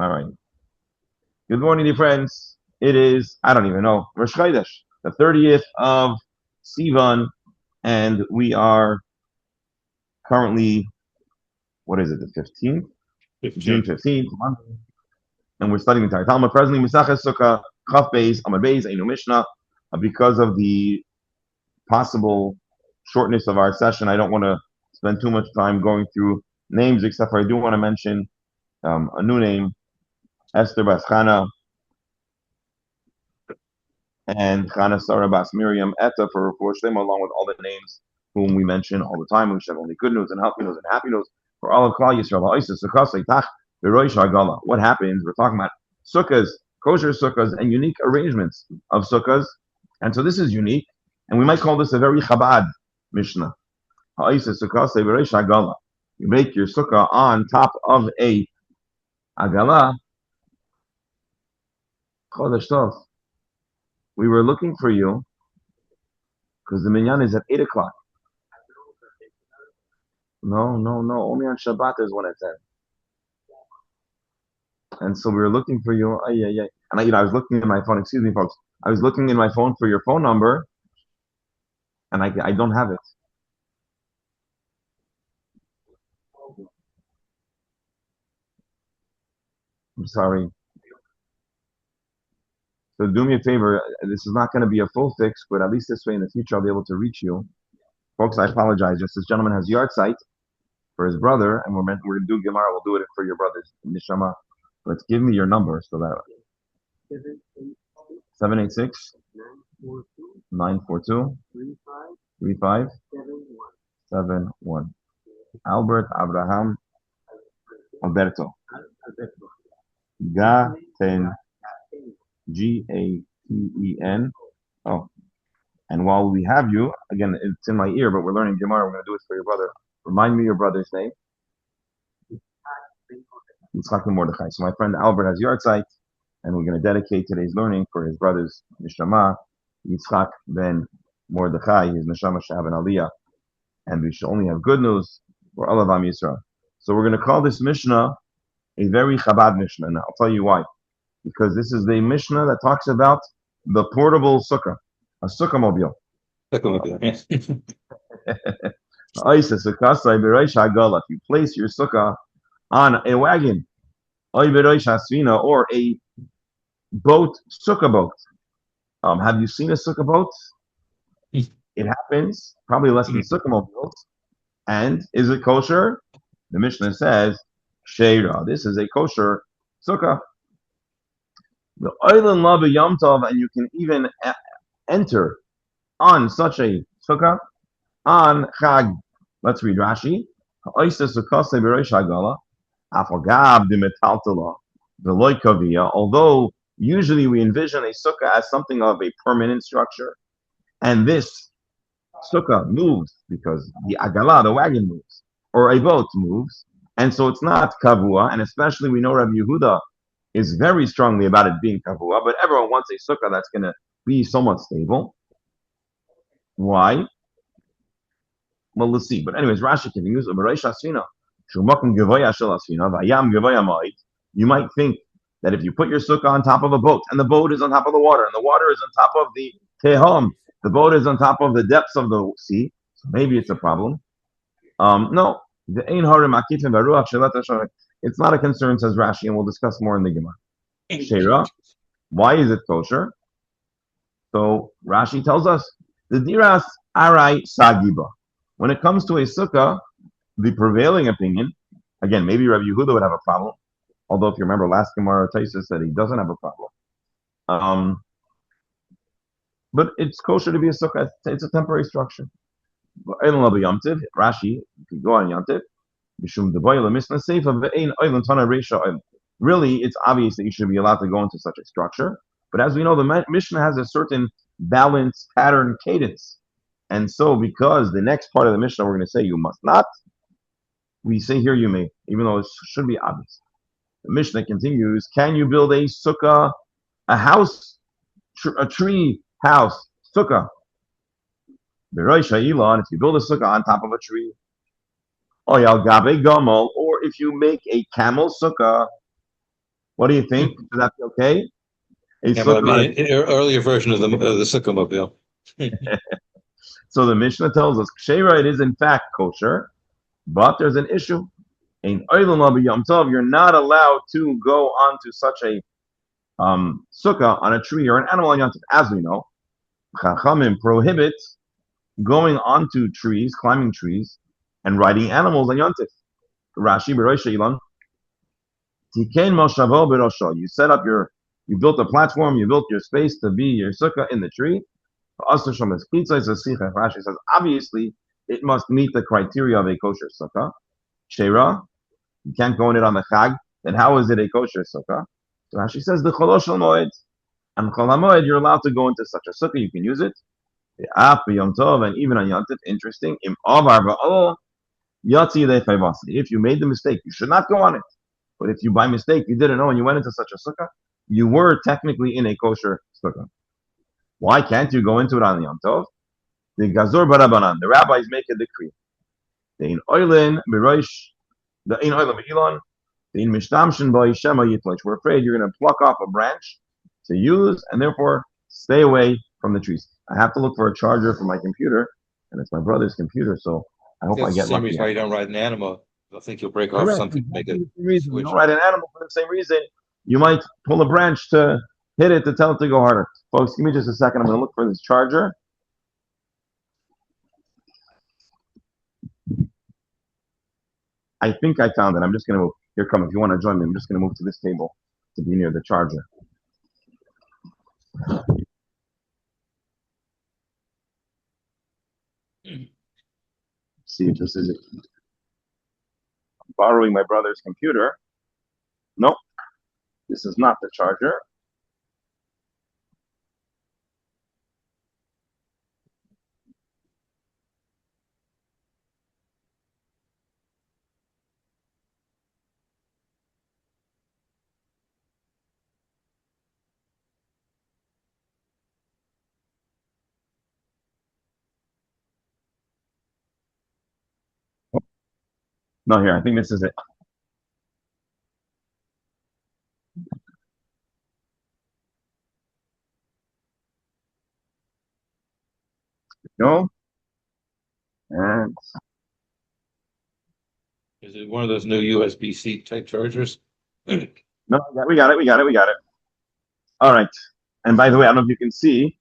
All right. Good morning, dear friends. It is, I don't even know, Rosh Chodesh, the 30th of Sivan, and we are currently, what is it, the 15th? June 15. 15th, and we're studying the entire Talmud. Presently, Mesachas Sukkah, Chaf Beis, Amar Beis, Einu Mishnah. Because of the possible shortness of our session, I don't want to spend too much time going through names, except for I do want to mention a new name, Esther Baschana, and Chana Sarah Bas Miriam Etta for them, along with all the names whom we mention all the time. We should have only good news and healthy news and happy news for all of Klal Yisrael. What happens? We're talking about sukkahs, kosher sukkahs, and unique arrangements of sukkahs. And so this is unique, and we might call this a very Chabad Mishnah. You make your sukkah on top of a agala. Chodesh Tov. We were looking for you because the minyan is at 8 o'clock. No, no, no. Only on Shabbat is when it's at. And so we were looking for you. Ay, ay, ay. And I was looking at my phone. Excuse me, folks. I was looking in my phone for your phone number, and I don't have it. I'm sorry. So do me a favor. This is not going to be a full fix, but at least this way in the future I'll be able to reach you, folks. I apologize. Just this gentleman has yard site for his brother, and we're going to do Gemara. We'll do it for your brother's nishama. But give me your number so that 786 942 3571. Albert Abraham Alberto Gaten, Gaten. Oh, and while we have you, again, it's in my ear, but we're learning Gemara. We're going to do it for your brother. Remind me your brother's name. Yitzchak ben Mordechai. So my friend Albert has yard site, and we're going to dedicate today's learning for his brother's neshama, Yitzchak ben Mordechai, his neshama Shah ben Aliyah. And we should only have good news for all of Am Yisrael. So we're going to call this Mishnah a very Chabad Mishnah. Now I'll tell you why. Because this is the Mishnah that talks about the portable sukkah, a sukkah mobile. Yes. If you place your sukkah on a wagon, or a boat, sukkah boat. Have you seen a sukkah boat? It happens, probably less than sukkah mobiles. And is it kosher? The Mishnah says, Sheira. This is a kosher sukkah. The Oilan Lava Yom Tov, and you can even enter on such a sukkah on Chag. Let's read Rashi. Although usually we envision a sukkah as something of a permanent structure, and this sukkah moves because the agala, the wagon moves, or a boat moves, and so it's not kavua. And especially we know Rabbi Yehuda is very strongly about it being kavua, but everyone wants a sukkah that's going to be somewhat stable. Why? Well, let's see. But anyways, Rashi continues. You might think that if you put your sukkah on top of a boat, and the boat is on top of the water, and the water is on top of the tehom, the boat is on top of the depths of the sea, so maybe it's a problem. No, it's not a concern, says Rashi, and we'll discuss more in the Gemara. Shera, why is it kosher? So Rashi tells us the diras arai sagiba. When it comes to a sukkah, the prevailing opinion, again, maybe Rabbi Yehuda would have a problem. Although, if you remember, last Gemara Taisa said he doesn't have a problem. But it's kosher to be a sukkah. It's a temporary structure. Rashi, you can go on Yamtiv. Really, it's obvious that you should be allowed to go into such a structure. But as we know, the Mishnah has a certain balance, pattern, cadence. And so, because the next part of the Mishnah we're going to say you must not, we say here you may, even though it should be obvious. The Mishnah continues, can you build a sukkah, a house, a tree house, sukkah? And if you build a sukkah on top of a tree, or if you make a camel sukkah, What do you think? Does that be okay? A Yeah, but I sukkah. mean, an earlier version of the Sukkah Mobile. So the Mishnah tells us, Kshera, it is in fact kosher, but there's an issue. In Oilam Yom Tov, you're not allowed to go onto such a sukkah on a tree or an animal on Yom Tov. As we know, Chachamim prohibit going onto trees, climbing trees, and riding animals on Yom Tov. Rashi Berosh Ilan, Tikein Moshavo Berosho. You built a platform, you built your space to be your sukkah in the tree. Rashi says, obviously, it must meet the criteria of a kosher sukkah. Sheira, you can't go in it on the Chag. Then how is it a kosher sukkah? So Rashi says, the Choloshal Moed. And Chol HaMoed, you're allowed to go into such a sukkah, you can use it. Yom Tov, and even on Yom Tov, interesting. If you made the mistake, you should not go on it. But if you by mistake, you didn't know and you went into such a sukkah, you were technically in a kosher sukkah. Why can't you go into it on Yom Tov? The Gazor Barabanan, the rabbis make a decree. The in Oilin, Mirosh, the in Oilin Be'ilon, the in Mishtamshin Shema Yitlosh. We're afraid you're going to pluck off a branch to use and therefore stay away from the trees. I have to look for a charger for my computer, and it's my brother's computer, so I hope I That's the get same lucky. reason why you don't ride an animal. I think you'll break off Correct. something to make it Reason. You switch. don't ride an animal for the same reason. You might pull a branch to hit it to tell it to go harder. Folks, give me just a second. I'm going to look for this charger. I think I found it. I'm just going to move. Here, come. If you want to join me, I'm just going to move to this table to be near the charger. See if this is it. I'm borrowing my brother's computer. Nope. This is not the charger. No, here. I think this is it. No. And Is it one of those new USB-C type chargers? no, we got it. We got it. We got it. All right. And by the way, I don't know if you can see,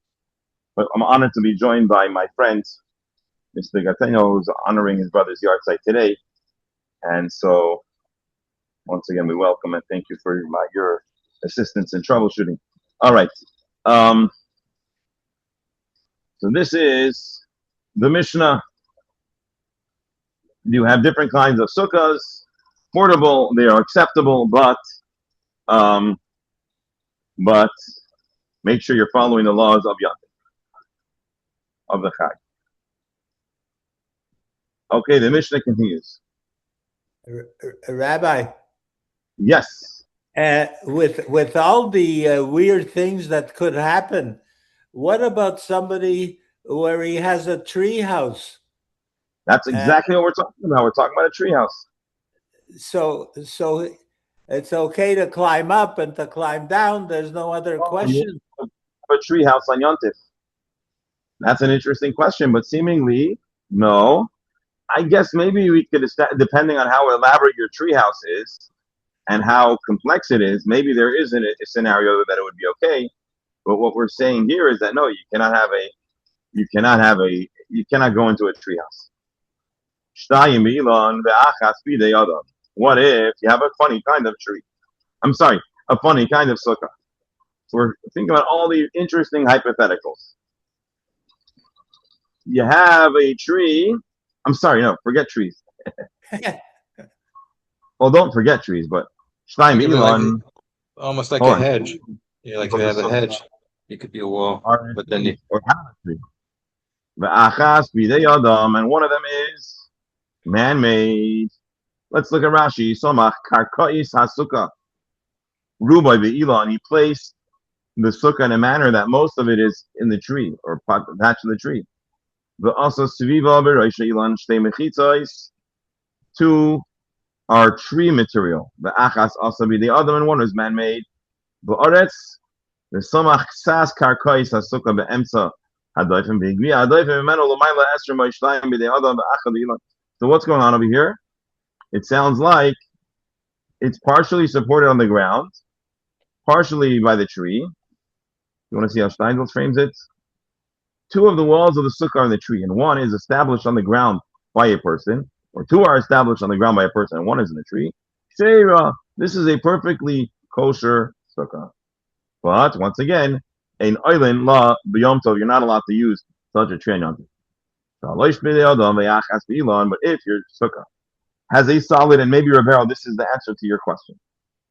but I'm honored to be joined by my friend, Mr. Gateno, who's honoring his brother's yard site today. And so, once again, we welcome and thank you for your assistance in troubleshooting. All right. So this is the Mishnah. You have different kinds of sukkahs, portable. They are acceptable, um, but make sure you're following the laws of Yom of the Chag. Okay, the Mishnah continues. Rabbi, Yes. with all the weird things that could happen, what about somebody where he has a tree house? That's exactly what we're talking about. We're talking about a treehouse. So it's okay to climb up and to climb down. There's no other question. A treehouse on Yom Tov. That's an interesting question, but seemingly, no. I guess maybe we could, depending on how elaborate your treehouse is and how complex it is, maybe there isn't a scenario that it would be okay. But what we're saying here is that no, you cannot go into a treehouse. What if you have a funny kind of tree? I'm sorry, a funny kind of sukkah. So we're thinking about all these interesting hypotheticals. You have a tree. I'm sorry, no, forget trees. Well, don't forget trees, but Almost like a hedge. Yeah, like you have a hedge. It could be a wall, but then you or tree. And one of them is man-made. Let's look at Rashi. Somach karkois hasukkah. Rubai ve'ilon. He placed the sukkah in a manner that most of it is in the tree or attached to the tree. But also sviva beroisha ilan shtei mechitzos. Two are tree material. The achas asabi, the other one is man-made. The oretz, the samach sas karkais hasuka beemsa hadoifim beigvi hadoifim imenu l'mayla esrim b'ishtayim b'dei adam b'achad ilan. So what's going on over here? It sounds like it's partially supported on the ground, partially by the tree. You want to see how Steinsaltz frames it? Two of the walls of the sukkah are in the tree, and one is established on the ground by a person, or two are established on the ground by a person, and one is in the tree. Sheira, this is a perfectly kosher sukkah. But once again, an island law b'yom tov, you're not allowed to use such a tree on Yom Tov. But if your sukkah has a solid, and maybe Rivero, this is the answer to your question.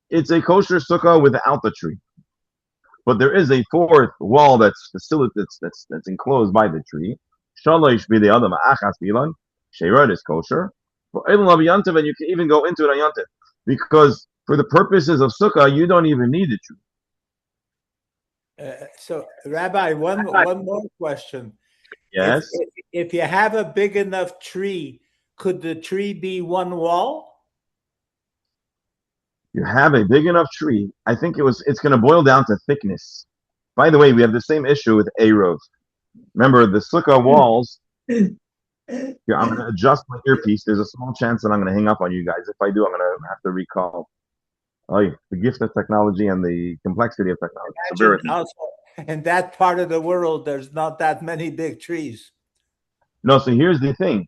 It's a kosher sukkah without the tree, but there is a fourth wall that's enclosed by the tree. Shalosh b'de'adam achas b'ilan. Sheirah is kosher. But and you can even go into it on Yom Tov, because for the purposes of sukkah, you don't even need the tree. So, Rabbi, one more question. Yes. If you have a big enough tree, could the tree be one wall? You have a big enough tree. I think it's going to boil down to thickness. By the way, we have the same issue with Eruv. Remember, the sukkah walls. Here, I'm going to adjust my earpiece. There's a small chance that I'm going to hang up on you guys. If I do, I'm going to have to recall. Oh, the gift of technology and the complexity of technology. Also, in that part of the world, there's not that many big trees. No, so here's the thing.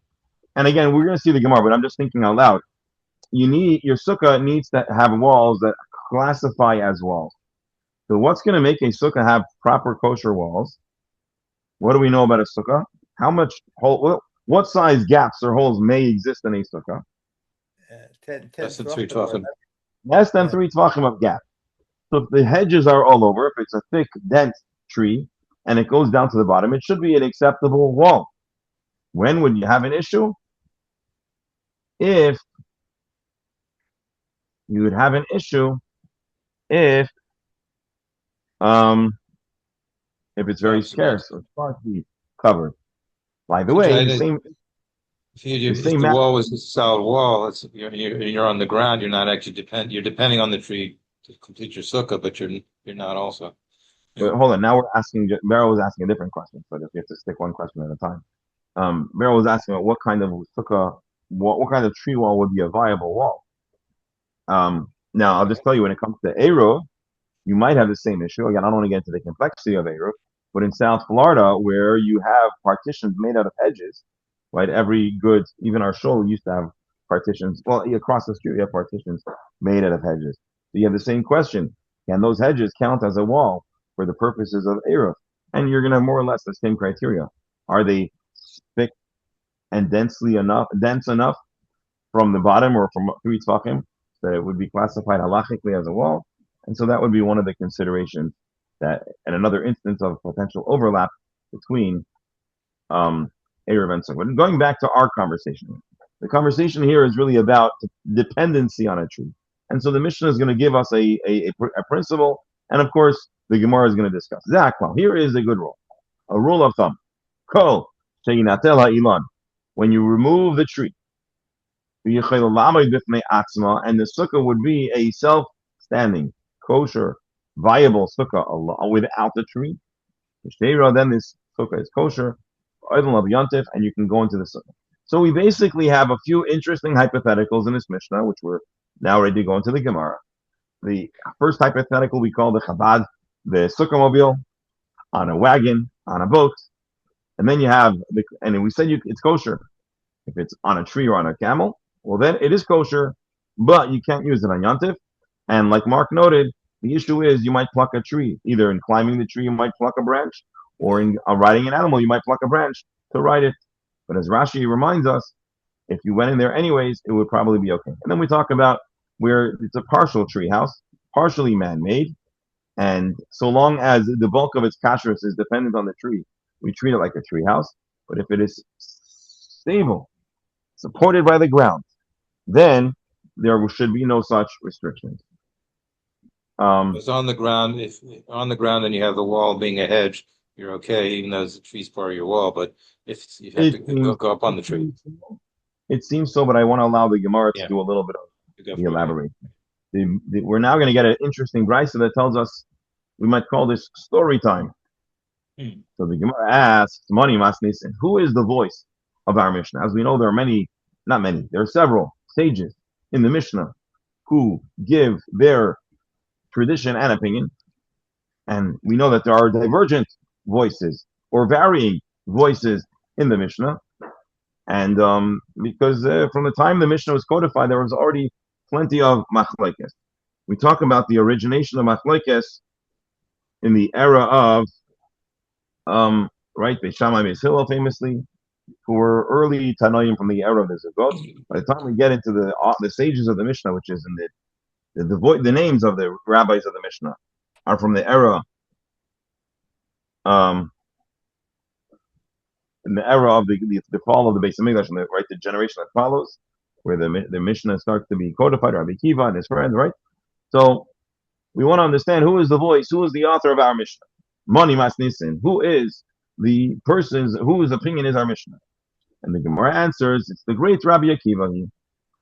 And again, we're going to see the Gemara, but I'm just thinking out loud. Your sukkah needs to have walls that classify as walls. So what's going to make a sukkah have proper kosher walls? What do we know about a sukkah? How much what size gaps or holes may exist in a sukkah? 10 3 tvachim. Less than 3 tvachim of gap. So if the hedges are all over, if it's a thick, dense tree, and it goes down to the bottom, it should be an acceptable wall. When would you have an issue? If you would have an issue if it's very scarce or sparsely covered. By the way, if the wall was a solid wall, you're on the ground. You're not actually you're depending on the tree to complete your sukkah, but you're not also. But hold on. Now we're asking. Meryl was asking a different question, so we have to stick one question at a time. Meryl was asking about what kind of sukkah, what kind of tree wall would be a viable wall. Now I'll just tell you, when it comes to Eruv, you might have the same issue. Again, I don't want to get into the complexity of Eruv, but in South Florida, where you have partitions made out of hedges, right? Every good, even our shul used to have partitions. Well, across the street, we have partitions made out of hedges. So you have the same question. Can those hedges count as a wall for the purposes of Eruv? And you're going to have more or less the same criteria. Are they thick and dense enough from the bottom or from 3 tvachim that it would be classified halachically as a wall? And so that would be one of the considerations, that, and another instance of potential overlap between Eruv and Sukkah. Going back to our conversation, the conversation here is really about dependency on a tree. And so the Mishnah is going to give us a principle, and of course, the Gemara is going to discuss. Zakmal, here is a good rule, a rule of thumb. Kol sheinatel ha'ilan, when you remove the tree, and the sukkah would be a self-standing, kosher, viable sukkah without the tree. Then this sukkah is kosher, and you can go into the sukkah. So we basically have a few interesting hypotheticals in this Mishnah, which we're now ready to go into the Gemara. The first hypothetical we call the Chabad, the sukkah mobile, on a wagon, on a boat, and then you have and we said it's kosher if it's on a tree or on a camel. Well, then it is kosher, but you can't use it on Yom Tov. And like Mark noted, the issue is you might pluck a tree. Either in climbing the tree, you might pluck a branch, or in riding an animal, you might pluck a branch to ride it. But as Rashi reminds us, if you went in there anyways, it would probably be okay. And then we talk about where it's a partial tree house, partially man-made, and so long as the bulk of its kashrus is dependent on the tree, we treat it like a tree house. But if it is stable, supported by the ground, then there should be no such restrictions. It's on the ground. If on the ground and you have the wall being a hedge, you're okay, even though the tree's part of your wall. But if you have to go up on the tree, it seems so. But I want to allow the Gemara to do a little bit of the elaboration. We're now going to get an interesting brisa that tells us, we might call this story time. So the Gemara asks, Mani Masnisin, who is the voice of our Mishnah? As we know, there are there are several sages in the Mishnah who give their tradition and opinion. And we know that there are divergent voices or varying voices in the Mishnah. And because from the time the Mishnah was codified, there was already plenty of machlekes. We talk about the origination of machlekes in the era of right, Beis Shammai, Beis Hillel, famously, who were early Tanoim from the era of the Zugot. By the time we get into the sages of the Mishnah, which is in the names of the rabbis of the Mishnah, are from the era in the era of the fall of the Beis Hamikdash, and the generation that follows, where the Mishnah starts to be codified, Rabbi Kiva and his friends, right? So we want to understand who is the voice, who is the author of our Mishnah. Mani Masnisin, who is the person whose opinion is our Mishnah? And the Gemara answers, it's the great Rabbi Akiva.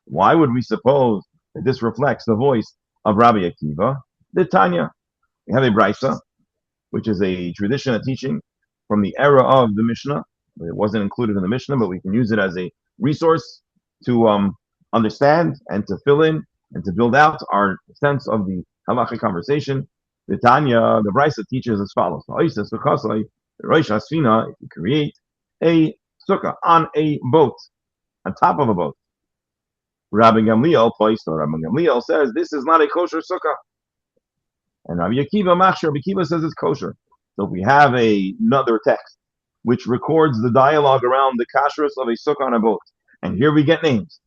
Why would we suppose that this reflects the voice of Rabbi Akiva? The Tanya. We have a brisa, which is a tradition, a teaching from the era of the Mishnah. It wasn't included in the Mishnah, but we can use it as a resource to understand and to fill in and to build out our sense of the halachic conversation. The Tanya, the brisa teaches as follows: if you create a sukkah on a boat, on top of a boat, Rabbi Gamliel says this is not a kosher sukkah, and Rabbi Akiva says it's kosher. So if we have another text which records the dialogue around the kashrus of a sukkah on a boat, and here we get names,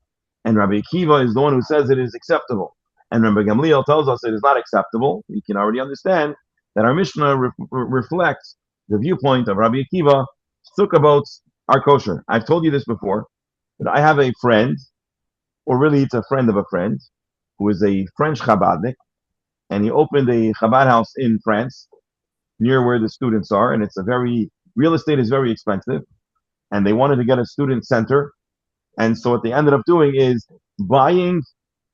and Rabbi Akiva is the one who says it is acceptable, and Rabbi Gamliel tells us it is not acceptable, we can already understand that our Mishnah reflects the viewpoint of Rabbi Akiva. Sukkah boats are kosher. I've told you this before, but I have a friend, or really it's a friend of a friend, who is a French Chabadnik, and he opened a Chabad house in France, near where the students are, and real estate is very expensive, and they wanted to get a student center, and so what they ended up doing is buying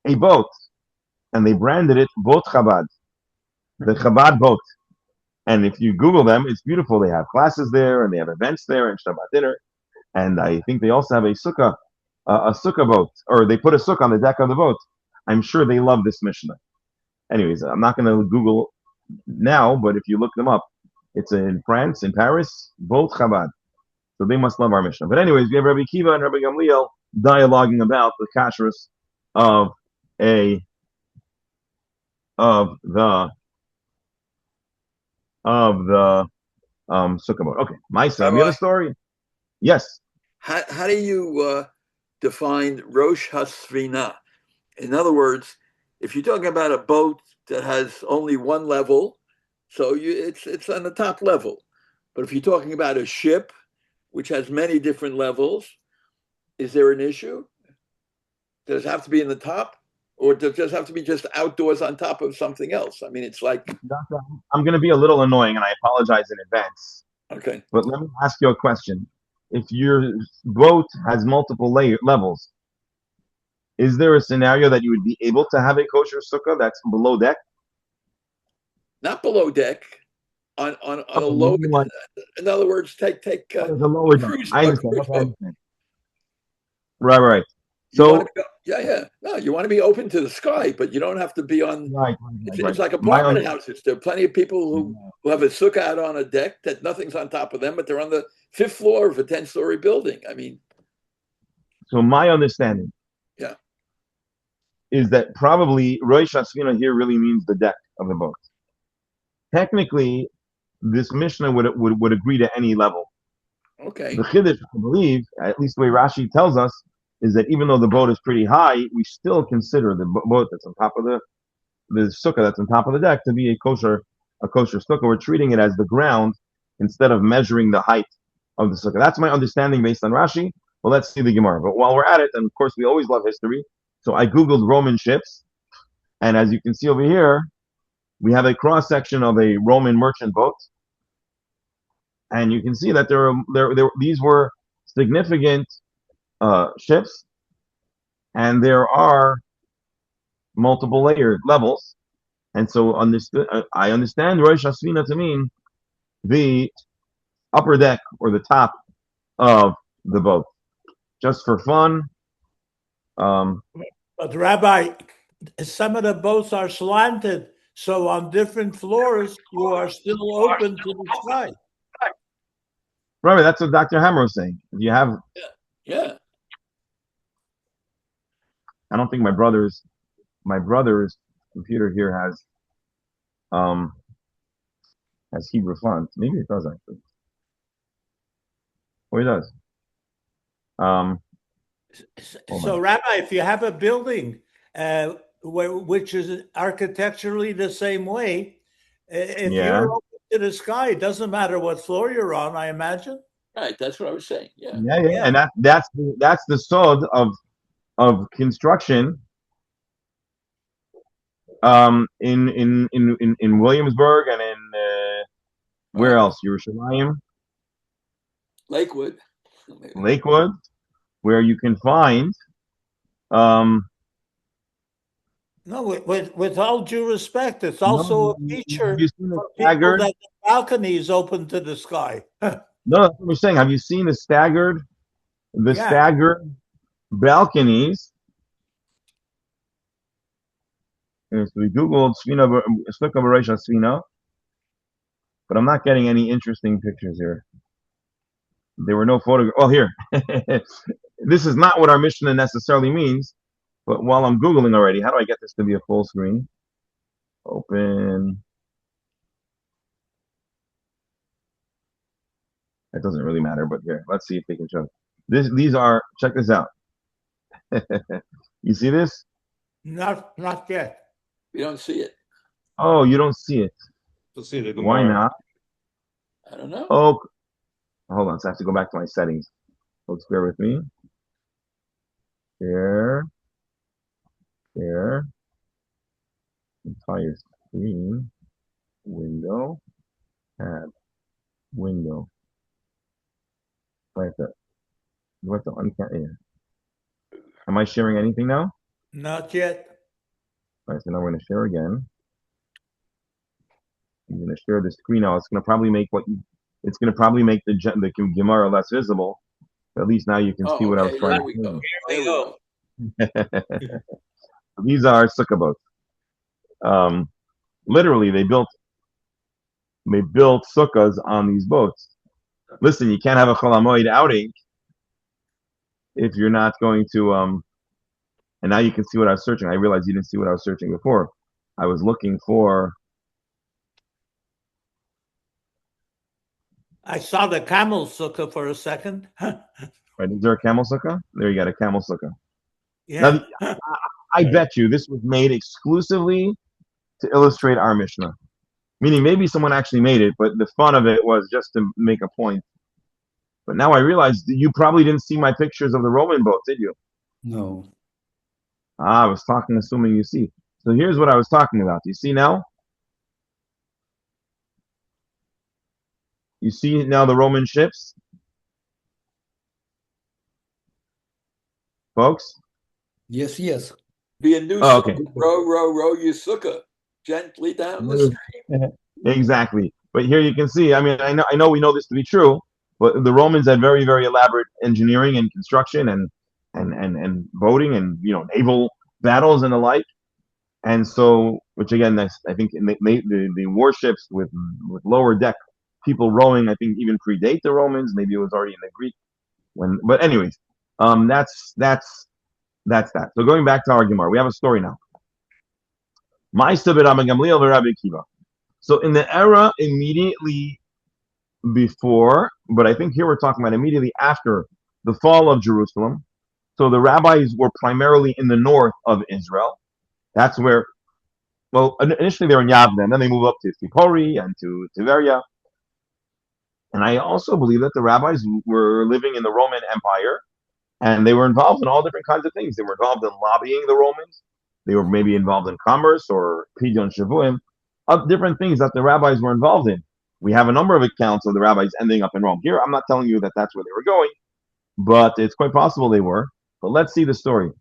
a boat, and they branded it Boat Chabad, the Chabad boat. And if you Google them, it's beautiful. They have classes there, and they have events there, and Shabbat dinner, and I think they also have a sukkah boat, or they put a sukkah on the deck of the boat. I'm sure they love this Mishnah. Anyways, I'm not going to Google now, but if you look them up, it's in France, in Paris, Boat Chabad. So they must love our Mishnah. But anyways, we have Rabbi Kiva and Rabbi Gamliel dialoguing about the kashrus of the sukkah boat. Okay, Maisa, you have a story? Yes. How do you define Rosh Hasrina? In other words, if you're talking about a boat that has only one level, so it's on the top level. But if you're talking about a ship which has many different levels, is there an issue? Does it have to be in the top, or does it just have to be just outdoors on top of something else? I mean, it's like... I'm going to be a little annoying, and I apologize in advance. Okay. But let me ask you a question. If your boat has multiple levels, is there a scenario that you would be able to have a kosher sukkah that's below deck? Not below deck, on a low. In other words, take the lower cruise. I understand. Right. So no, you want to be open to the sky, but you don't have to be on. Right. It's like apartment houses. There are plenty of people who have a sukkah out on a deck that nothing's on top of them, but they're on the 5th floor of a 10-story building. I mean, so my understanding, is that probably Rosh Hashanah here really means the deck of the boat. Technically, this Mishnah would agree to any level. Okay. The Chiddush, I believe, at least the way Rashi tells us, is that even though the boat is pretty high, we still consider the boat that's on top of the sukkah that's on top of the deck to be a kosher sukkah. We're treating it as the ground instead of measuring the height of the sukkah. That's my understanding based on Rashi. Well, let's see the Gemara. But while we're at it, and of course we always love history, so I Googled Roman ships, and as you can see over here, we have a cross-section of a Roman merchant boat, and you can see that these were significant ships, and there are multiple levels, and so I understand Rosh Hashanah to mean the upper deck or the top of the boat, just for fun. But Rabbi, some of the boats are slanted, so on different floors you are still open to the sky. Right, that's what Dr. Hammer was saying. You have. Yeah. I don't think my brother's computer here has Hebrew font. Maybe it does actually. Oh, it does. So, Rabbi, if you have a building which is architecturally the same way, if you're open to the sky, it doesn't matter what floor you're on, I imagine. Right, that's what I was saying. Yeah. And that's the sod of construction. In Williamsburg and in where else? Yerushalayim, Lakewood, where you can find. No, with all due respect, it's also a feature for people that the balcony is open to the sky. No, that's what we're saying. Have you seen the staggered balconies? And so we googled Sukkah Perek, but I'm not getting any interesting pictures here. There were no photographs. Oh, here. This is not what our Mishnah necessarily means, but while I'm googling already, how do I get this to be a full screen? Open. It doesn't really matter, but here, let's see if they can show this. These are. Check this out. You see this? Not yet. We don't see it. Oh, you don't see it. We'll see the Why not? I don't know. Oh, hold on. So I have to go back to my settings. Folks, bear with me. Here. Entire screen. Window. Tab. Window. Do I have to uncap? Yeah. Am I sharing anything now? Not yet. All right, so now we're going to share again. I'm going to share the screen now. It's going to probably make the Gemara less visible. But at least now you can see what I was trying to do. There we go. These are sukkah boats. Literally, they built sukkahs on these boats. Listen, you can't have a Chol HaMoed outing if you're not going to. And now you can see what I was searching. I realized you didn't see what I was searching before. I was looking for. I saw the camel sukkah for a second. Right, is there a camel sukkah? There you got a camel sukkah. Yeah. Now, I bet you this was made exclusively to illustrate our Mishnah. Meaning maybe someone actually made it, but the fun of it was just to make a point. But now I realize that you probably didn't see my pictures of the Roman boats, did you? No. I was talking, assuming you see. So here's what I was talking about. You see now? You see now the Roman ships? Folks? Yes. Be a new okay. Row your sukkah gently down the stream. Exactly. But here you can see, I mean, I know we know this to be true, but the Romans had very, very elaborate engineering and construction and boating and naval battles and the like. And so, which again, I think the warships with lower deck people rowing, I think even predate the Romans. Maybe it was already in the Greek but anyways, that's that. So going back to our Gemara, we have a story now. So in the era immediately before, but I think here we're talking about immediately after the fall of Jerusalem. So the rabbis were primarily in the north of Israel. That's where, well, initially they were in Yavne, and then they moved up to Sipori and to Tiberia. And I also believe that the rabbis were living in the Roman Empire, and they were involved in all different kinds of things. They were involved in lobbying the Romans. They were maybe involved in commerce or pidyon shavuim, different things that the rabbis were involved in. We have a number of accounts of the rabbis ending up in Rome. Here, I'm not telling you that that's where they were going, but it's quite possible they were. But let's see the story.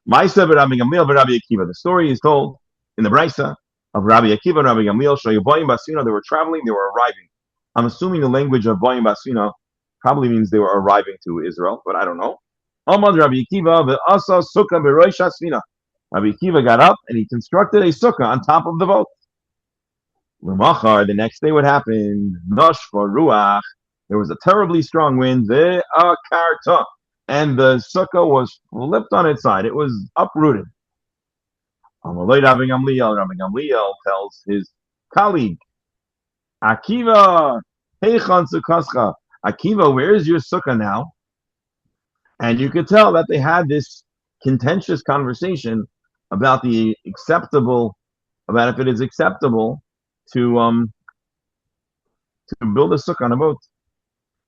Ma'aseh Rabbi Gamliel Rabbi Akiva. The story is told in the Brisa of Rabbi Akiva and Rabbi Gamliel. Shoyubayim Basina. They were traveling. They were arriving. I'm assuming the language of Bayim Basina probably means they were arriving to Israel, but I don't know. Amad Rabbi Akiva ve'asa sukkah b'roish hasfina. Rabbi Akiva got up and he constructed a sukkah on top of the boat. L'machar, the next day what happened? Noshva ruach. There was a terribly strong wind. Ve'akarta. And the sukkah was flipped on its side. It was uprooted. Rabbi Gamliel tells his colleague, Akiva, heichan sukkascha. Akiva, where is your sukkah now? And you could tell that they had this contentious conversation about if it is acceptable to build a sukkah on a boat.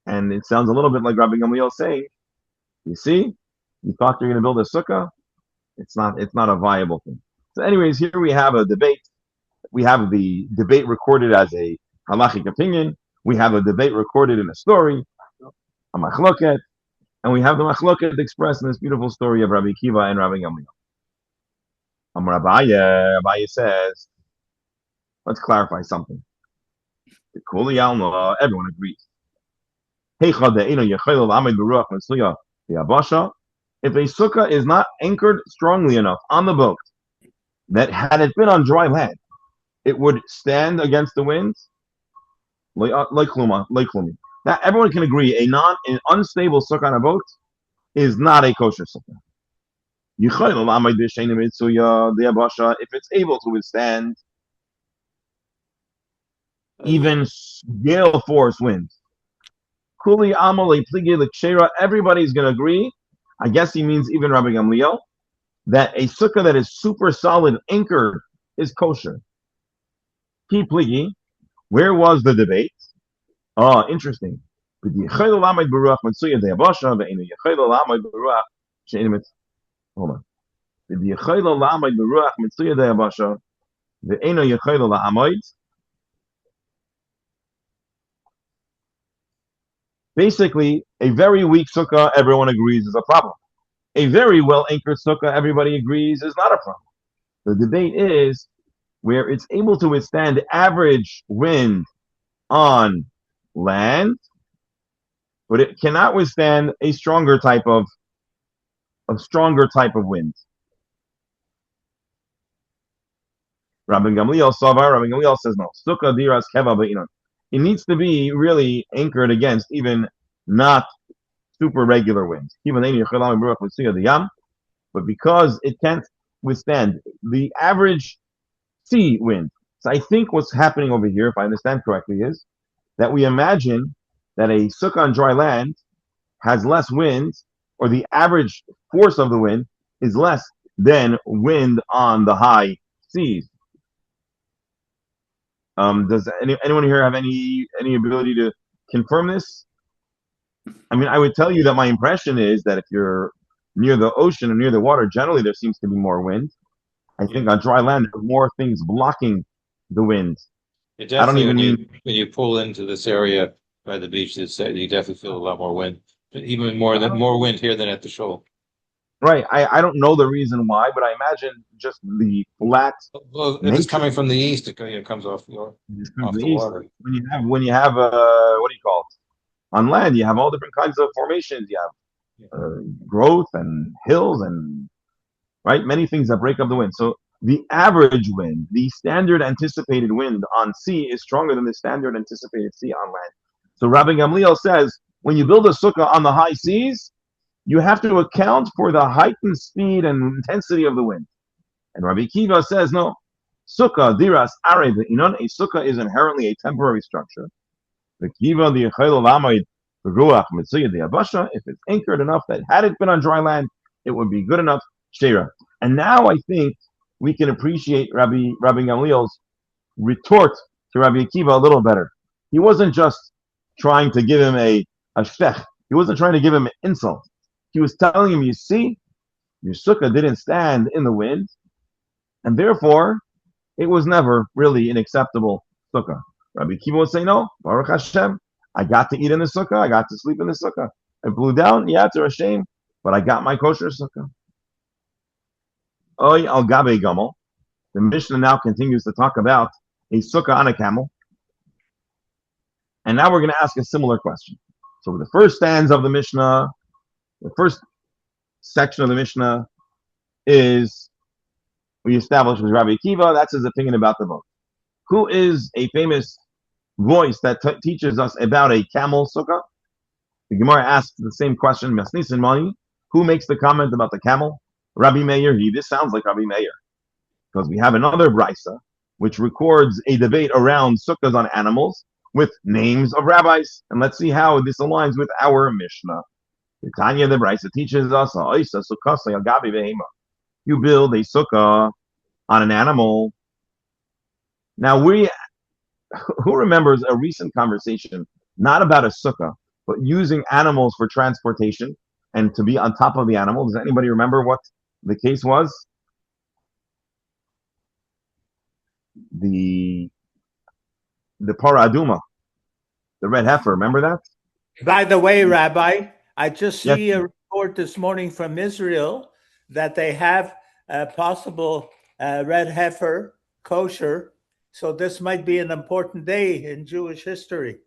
And it sounds a little bit like Rabbi Gamliel saying, you see, you thought you were going to build a sukkah? It's not a viable thing. So anyways, here we have a debate. We have the debate recorded as a halachic opinion. We have a debate recorded in a story, a machloket, and we have the machloket expressed in this beautiful story of Rabbi Akiva and Rabbi Gamliel. Abaye says, let's clarify something. The Kuli Alma, everyone agrees. If a sukkah is not anchored strongly enough on the boat, that had it been on dry land, it would stand against the winds, like Klumi. Now, everyone can agree an unstable sukkah on a boat is not a kosher sukkah. If it's able to withstand even gale force winds. Everybody's going to agree, I guess he means even Rabbi Gamliel, that a sukkah that is super solid, anchored, is kosher. Where was the debate? Oh, interesting. Hold on. Basically, a very weak sukkah, everyone agrees, is a problem. A very well-anchored sukkah, everybody agrees, is not a problem. The debate is where it's able to withstand wind on land, but it cannot withstand a stronger type of wind. Rabbi Gamliel says no. Sukkah diras keva be'inon. It needs to be really anchored against even not super regular winds. But because it can't withstand the average sea wind. So I think what's happening over here, if I understand correctly, is that we imagine that a sukkah on dry land has less wind, or the average force of the wind is less than wind on the high seas. Does anyone here have any ability to confirm this? I mean, I would tell you that my impression is that if you're near the ocean or near the water, generally there seems to be more wind. I think on dry land there are more things blocking the wind. I don't even mean when you pull into this area by the beach, you definitely feel a lot more wind. Even more wind here than at the shoal. Right. I don't know the reason why, but I imagine just the flat. Well, if it's coming from the east, it comes off the water. When you have what do you call it? On land, you have all different kinds of formations. You have growth and hills and many things that break up the wind. So the average wind, the standard anticipated wind on sea is stronger than the standard anticipated sea on land. So Rabbi Gamliel says when you build a sukkah on the high seas, you have to account for the heightened speed and intensity of the wind. And Rabbi Akiva says, no, sukkah, diras, are, be'inon, a sukkah is inherently a temporary structure. If it's anchored enough that had it been on dry land, it would be good enough. Sheira. And now I think we can appreciate Rabbi Gamliel's retort to Rabbi Akiva a little better. He wasn't just trying to give him a shech. He wasn't trying to give him an insult. He was telling him, you see, your sukkah didn't stand in the wind, and therefore, it was never really an acceptable sukkah. Rabbi Akiva would say, no, Baruch Hashem, I got to eat in the sukkah, I got to sleep in the sukkah. It blew down, yeah, it's a shame, but I got my kosher sukkah. Oy al gabe gamel. The Mishnah now continues to talk about a sukkah on a camel. And now we're going to ask a similar question. So the first stanza of the Mishnah, the first section of the Mishnah is we established with Rabbi Akiva. That's his opinion about the boat. Who is a famous voice that teaches us about a camel sukkah? The Gemara asks the same question. Masnisin Mani, who makes the comment about the camel? Rabbi Meir. This sounds like Rabbi Meir because we have another brisa which records a debate around sukkahs on animals with names of rabbis, and let's see how this aligns with our Mishnah. The Tanya, the brisa teaches us, you build a sukkah on an animal. Now, who remembers a recent conversation, not about a sukkah, but using animals for transportation and to be on top of the animal? Does anybody remember what the case was? The paraduma, the red heifer. Remember that? By the way, Rabbi, I just see a report this morning from Israel that they have a possible red heifer kosher. So this might be an important day in Jewish history.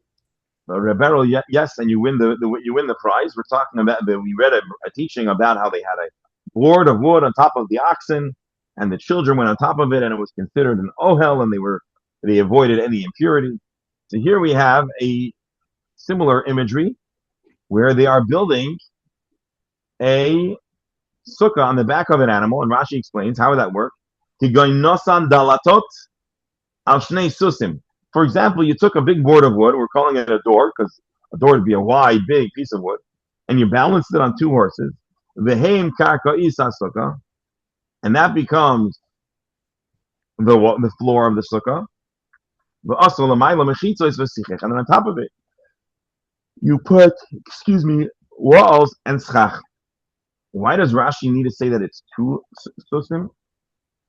Rebero, yes, and you win the prize. We're talking about we read a teaching about how they had a board of wood on top of the oxen, and the children went on top of it, and it was considered an ohel, and they avoided any impurity. So here we have a similar imagery where they are building a sukkah on the back of an animal, and Rashi explains how would that work. Tigoinosan dalatot al shnei susim. For example, you took a big board of wood, we're calling it a door, because a door would be a wide, big piece of wood, and you balanced it on two horses. Veheim karka isa sukkah, and that becomes the floor of the sukkah. And then on top of it, you put, walls and schach. Why does Rashi need to say that it's two susim?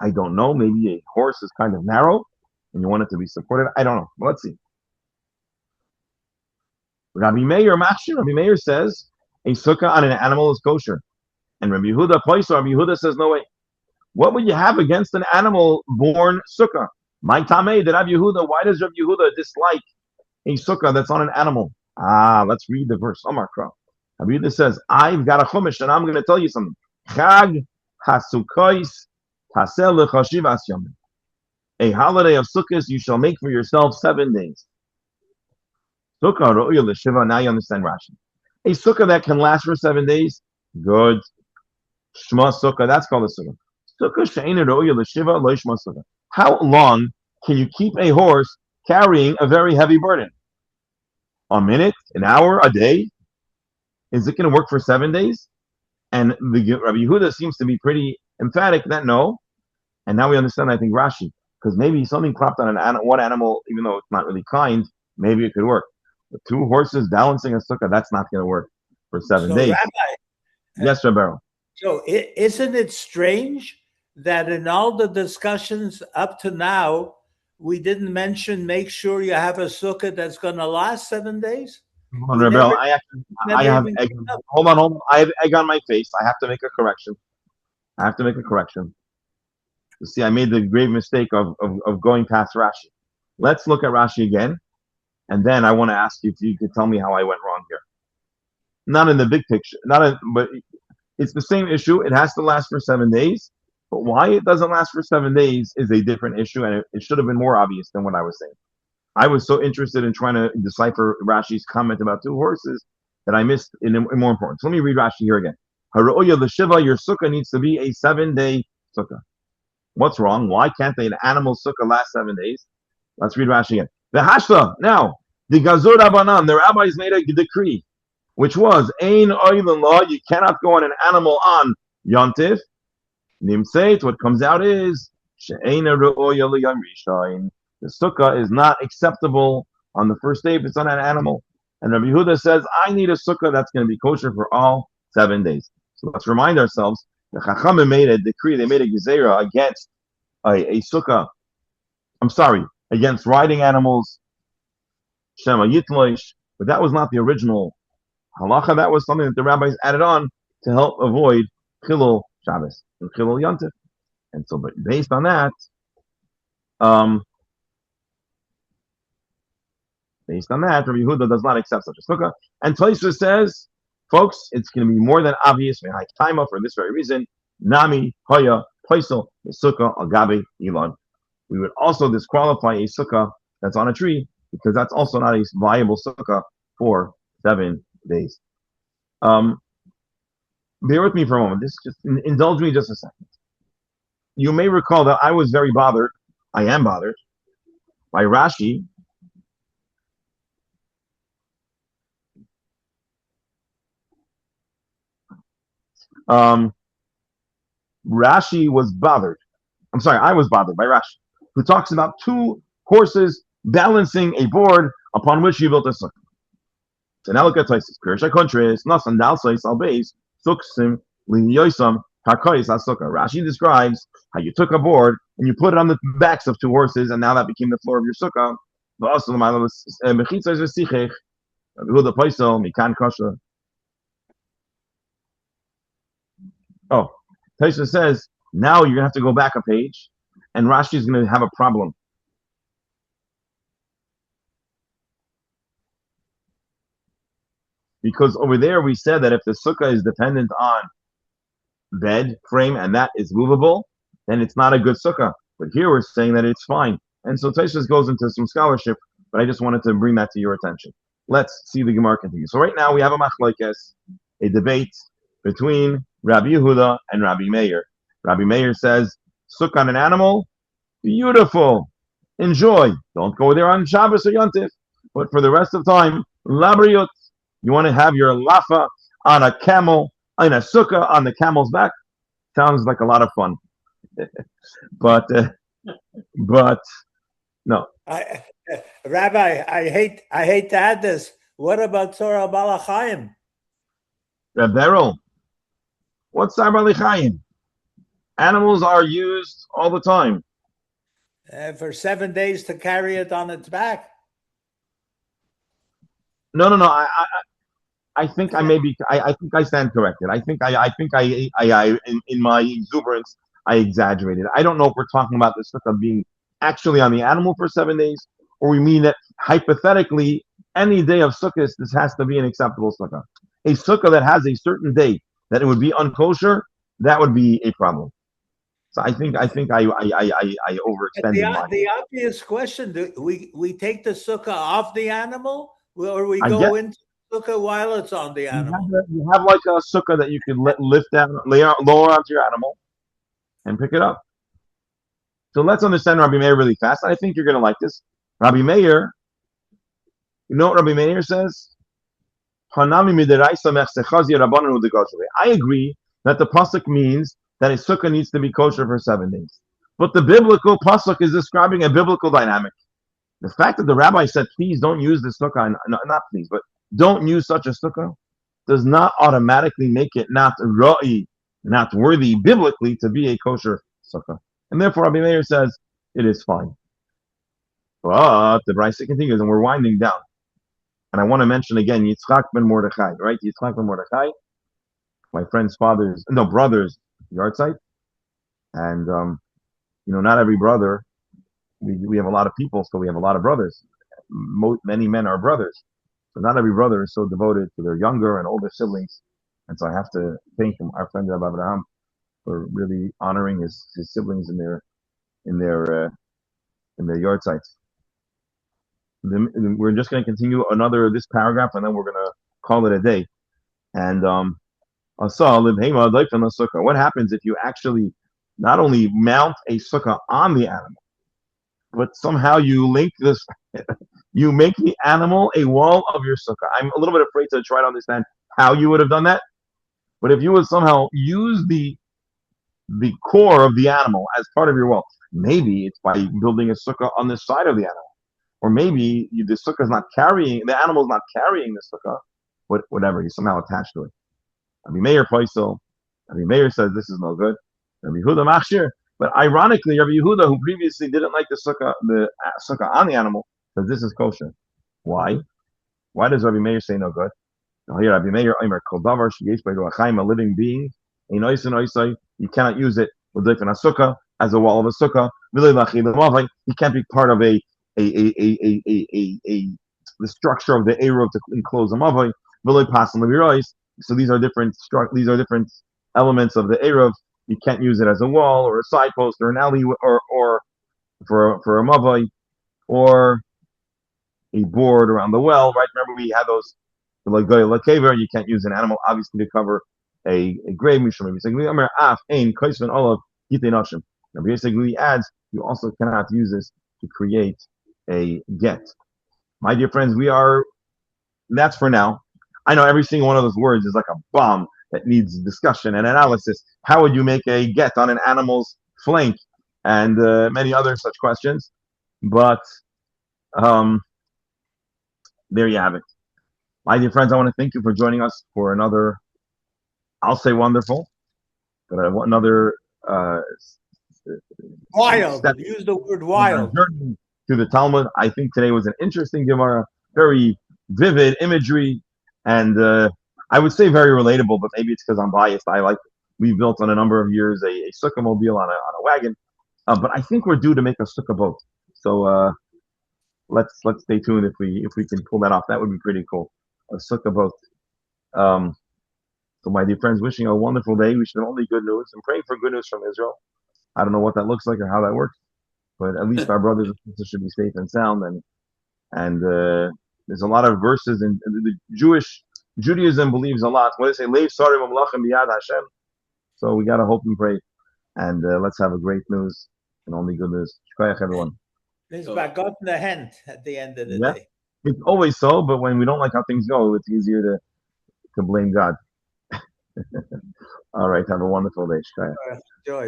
I don't know. Maybe a horse is kind of narrow and you want it to be supported. I don't know. Let's see. Rabbi Meir says a sukkah on an animal is kosher. And Rabbi Yehuda says no way. What would you have against an animal-born sukkah? My tamei, that Rabbi Yehuda, why does Rabbi Yehuda dislike a sukkah that's on an animal? Let's read the verse. Omar Kra. Rabbi Yehuda says, I've got a chumash and I'm going to tell you something. Chag hasukkos tasel lechashiv asyam. A holiday of sukkahs you shall make for yourself 7 days. Sukkah ro'ya l'shiva. Now you understand Rashi. A sukkah that can last for 7 days. Good. Shma sukkah. That's called a sukkah. Sukkah she'ena ro'ya l'shiva lo shma sukkah. How long can you keep a horse carrying a very heavy burden? A minute, an hour, a day? Is it going to work for 7 days? And Rabbi Yehuda seems to be pretty emphatic that no. And now we understand, I think, Rashi, because maybe something cropped on one animal, even though it's not really kind, maybe it could work. But 2 horses balancing a sukkah, that's not going to work for 7 days. Rabbi, yes, Rabbi. So isn't it strange that in all the discussions up to now, we didn't mention make sure you have a sukkah that's going to last 7 days? Hold on, Rebel. I have egg. Hold on. I have egg on my face. I have to make a correction. You see, I made the grave mistake of going past Rashi. Let's look at Rashi again, and then I want to ask you if you could tell me how I went wrong here. Not in the big picture, but it's the same issue. It has to last for 7 days, but why it doesn't last for 7 days is a different issue, and it should have been more obvious than what I was saying. I was so interested in trying to decipher Rashi's comment about 2 horses that I missed in more important. So let me read Rashi here again. Haroya l'shiva, your sukkah needs to be a 7-day sukkah. What's wrong? Why can't an animal sukkah last 7 days? Let's read Rashi again. The hashta, now, the gazur abanan, the rabbis made a decree, which was, ein oilen law, you cannot go on an animal on yontif. Nimseit, what comes out is, she'eina re'oya l'yom rishon. The sukkah is not acceptable on the first day if it's on an animal. And Rabbi Yehuda says, I need a sukkah that's going to be kosher for all 7 days. So let's remind ourselves, the Chachamim made a decree, they made a gezerah against a sukkah, against riding animals, Shema Yitloish, but that was not the original halacha. That was something that the rabbis added on to help avoid Chilul Shabbos and Chilul Yontif. And so, but based on that, Rabbi Yehuda does not accept such a sukkah. And Tosfos says, folks, it's going to be more than obvious for this very reason. Nami hoya poisel the sukkah agabe elon. We would also disqualify a sukkah that's on a tree because that's also not a viable sukkah for 7 days. Bear with me for a moment. Indulge me just a second. You may recall that I was very bothered. I am bothered by Rashi. Rashi was bothered. I'm sorry, I was bothered by Rashi, who talks about 2 horses balancing a board upon which you built a sukkah. Rashi describes how you took a board and you put it on the backs of 2 horses, and now that became the floor of your sukkah. Oh, Taisha says now you're gonna have to go back a page, and Rashi is gonna have a problem. Because over there we said that if the sukkah is dependent on bed frame and that is movable, then it's not a good sukkah. But here we're saying that it's fine. And so Taisha goes into some scholarship, but I just wanted to bring that to your attention. Let's see the Gemara continue. So right now we have a machlokes, a debate between Rabbi Yehuda and Rabbi Meir. Rabbi Meir says, sukkah on an animal, beautiful, enjoy. Don't go there on Shabbos or Yontif, but for the rest of the time, labriut. You want to have your lafa on a camel, in a sukkah on the camel's back? Sounds like a lot of fun. but no. Rabbi, I hate to add this. What about Torah Balachayim? Beryl, what's Torah Balachayim? Animals are used all the time. For 7 days to carry it on its back. No. I think I may be. I think I stand corrected. I think in my exuberance, I exaggerated. I don't know if we're talking about the sukkah being actually on the animal for 7 days, or we mean that hypothetically, any day of sukkah, this has to be an acceptable sukkah. A sukkah that has a certain day that it would be unkosher, that would be a problem. So I think I overextended. The obvious question: do we take the sukkah off the animal, or we go into the sukkah while it's on the animal? You have like a sukkah that you can lift down, lower onto your animal, and pick it up. So let's understand Rabbi Meir really fast. I think you're going to like this. Rabbi Meir, you know what Rabbi Meir says? I agree that the pasuk means that a sukkah needs to be kosher for 7 days. But the biblical pasuk is describing a biblical dynamic. The fact that the rabbi said, please don't use this sukkah, not please, but don't use such a sukkah, does not automatically make it not ra'i, not worthy biblically to be a kosher sukkah. And therefore, Rabbi Meir says, it is fine. But the Brisa continues, and we're winding down. And I want to mention again, Yitzchak ben Mordechai, right? Yitzchak ben Mordechai, my friend's brother's yard site. And, not every brother, we have a lot of people, so we have a lot of brothers. Many men are brothers. So not every brother is so devoted to their younger and older siblings. And so I have to thank him, our friend Rabbi Abraham, for really honoring his siblings in their yard sites. We're just going to continue this paragraph, and then we're going to call it a day. And what happens if you actually not only mount a sukkah on the animal, but somehow you link this, you make the animal a wall of your sukkah? I'm a little bit afraid to try to understand how you would have done that. But if you would somehow use the core of the animal as part of your wall, maybe it's by building a sukkah on the side of the animal. Or maybe the sukkah is not carrying, the animal is not carrying the sukkah, but whatever, he's somehow attached to it. Rabbi Meir Poisel, Rabbi Meir says this is no good. Rabbi Yehuda Machshir, but ironically, Rabbi Yehuda, who previously didn't like the sukkah on the animal, says this is kosher. Why? Why does Rabbi Meir say no good? Now here, Rabbi Meir Omer, Kol Davar Sheyesh by Ruach Chaim, a living being, you cannot use it L'doifen Sukkah as a wall of a sukkah. He can't be part of the structure of the eruv to enclose a mavai. So these are different elements of the eruv. You can't use it as a wall or a side post or an alley or for a mavai or a board around the well, right? Remember we had those like you can't use an animal obviously to cover a grave. Basically he adds you also cannot use this to create a get. My dear friends, that's for now. I know every single one of those words is like a bomb that needs discussion and analysis. How would you make a get on an animal's flank and many other such questions? But there you have it. My dear friends, I want to thank you for joining us for another, I'll say wonderful, but another wild. Use the word wild. Journey to the Talmud. I think today was an interesting Gemara, very vivid imagery, and I would say very relatable, but maybe it's because I'm biased. We've built on a number of years a sukkah mobile on a wagon, but I think we're due to make a sukkah boat. So let's stay tuned if we can pull that off. That would be pretty cool. A sukkah boat. So my dear friends, wishing you a wonderful day. We should only good news and praying for good news from Israel. I don't know what that looks like or how that works, but at least our brothers and sisters should be safe and sound. And there's a lot of verses in the Judaism believes a lot. What they say, Leiv Sarim Amlachim Biyad Hashem. So we gotta hope and pray, and let's have a great news and only good news. Shkoyach, everyone. There's got the hint at the end of the day. It's always so, but when we don't like how things go, it's easier to blame God. All right, have a wonderful day. Shkoyach. Enjoy.